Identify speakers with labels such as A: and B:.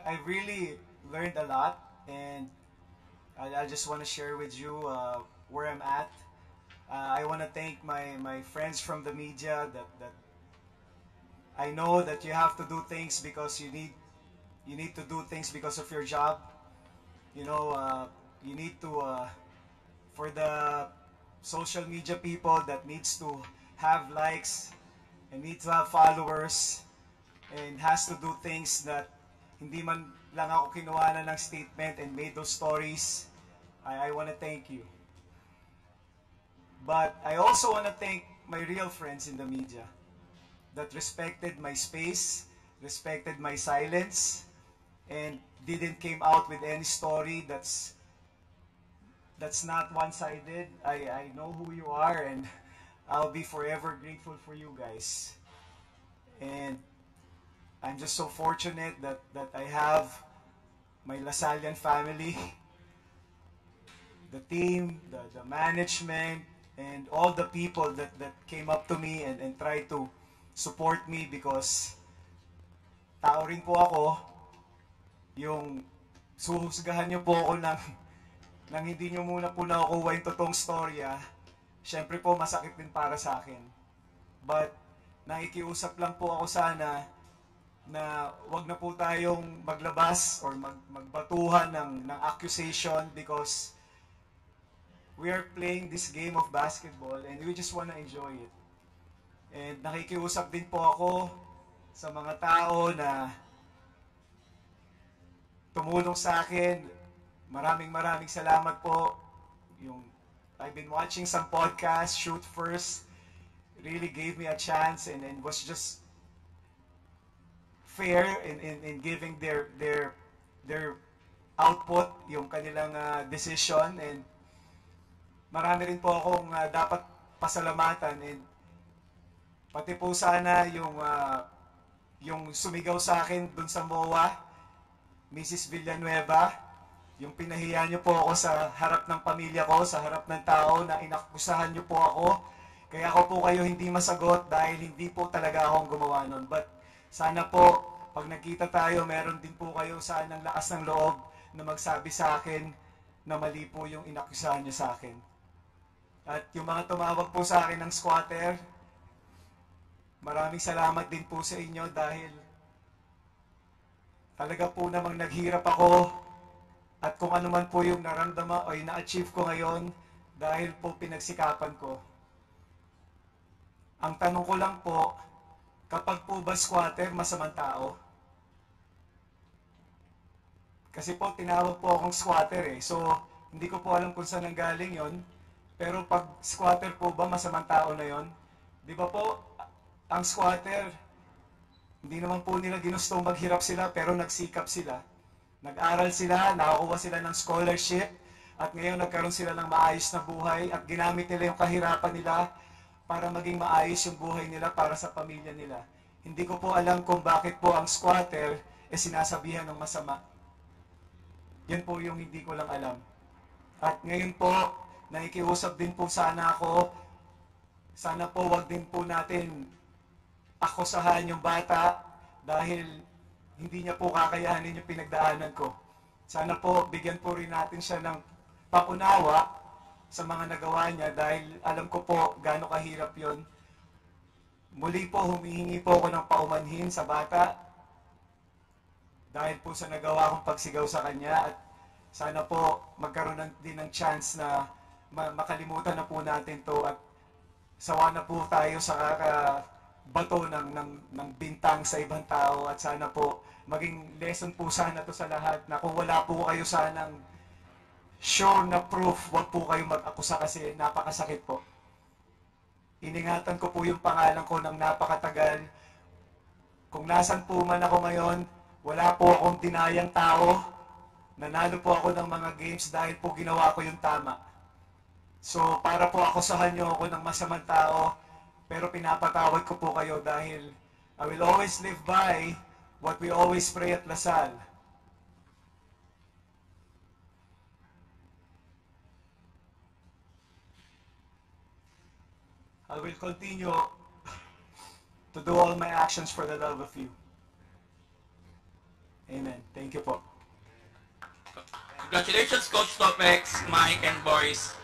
A: I really learned a lot, and I just want to share with you where I'm at. I want to thank my friends from the media that I know that you have to do things because you need to do things because of your job. You know, you need to for the social media people that needs to have likes and need to have followers and has to do things that hindi man lang ako kinuha na ng statement and made those stories. I want to thank you. But I also want to thank my real friends in the media that respected my space, respected my silence, and didn't came out with any story that's not one-sided. I know who you are, and I'll be forever grateful for you guys. And I'm just so fortunate that I have my Lasallian family, the team, the management, and all the people that came up to me and tried to support me because tao rin po ako, yung suhusgahan niyo po ako nang hindi niyo muna po nakukuha yung totoong storya, syempre po masakit din para sa akin. But nakikiusap lang po ako sana na wag na po tayong maglabas or magbatuhan ng accusation because we are playing this game of basketball and we just wanna enjoy it. And nakikiusap din po ako sa mga tao na tumulong sa akin. Maraming salamat po. Yung I've been watching some podcasts, Shoot First, really gave me a chance and was just fair in giving their output, yung kanilang decision, and marami rin po akong dapat pasalamatan, and pati po sana yung sumigaw sa akin dun sa MOA, Mrs. Villanueva, yung pinahiya niyo po ako sa harap ng pamilya ko, sa harap ng tao na inakusahan niyo po ako. Kaya ako po kayo hindi masagot dahil hindi po talaga akong gumawa nun. But sana po, pag nagkita tayo, meron din po kayo sanang lakas ng loob na magsabi sa akin na mali po yung inakusahan niyo sa akin. At yung mga tumawag po sa akin ng squatter, maraming salamat din po sa inyo dahil talaga po namang naghirap ako at kung ano man po yung naramdaman o yung na-achieve ko ngayon dahil po pinagsikapan ko. Ang tanong ko lang po, kapag po ba squatter, masamang tao? Kasi po tinawag po akong squatter eh. So, hindi ko po alam kung saan nanggaling yon. Pero pag squatter po ba, masamang tao na yon? Di ba po, ang squatter, hindi naman po nila ginustong maghirap sila pero nagsikap sila. Nag-aral sila, nakakuha sila ng scholarship, at ngayon nagkaroon sila ng maayos na buhay at ginamit nila yung kahirapan nila para maging maayos yung buhay nila para sa pamilya nila. Hindi ko po alam kung bakit po ang squatter sinasabihan ng masama. Yan po yung hindi ko lang alam. At ngayon po, nakikiusap din po sana ako, sana po wag din po natin akusahan yung bata dahil hindi niya po kakayanin yung pinagdaanan ko. Sana po bigyan po rin natin siya ng paunawa sa mga nagawa niya dahil alam ko po gaano kahirap yon. Muli po humihingi po ako ng paumanhin sa bata dahil po sa nagawa kong pagsigaw sa kanya, at sana po magkaroon din ng chance na makalimutan na po natin to at sawa na po tayo sa bato ng bintang sa ibang tao, at sana po maging lesson po sana to sa lahat na kung wala po kayo sanang sure na proof, wag po kayo mag-akusa kasi napakasakit po. Iningatan ko po yung pangalan ko ng napakatagal. Kung nasan po man ako ngayon, wala po akong dinayang tao. Nanalo po ako ng mga games dahil po ginawa ko yung tama. So para po akusahan nyo ako ng masamang tao, pero pinapatawad ko po kayo dahil I will always live by what we always pray at Lasal. I will continue to do all my actions for the love of you. Amen. Thank you po.
B: Congratulations, Coach Topex, Mike, and Boris.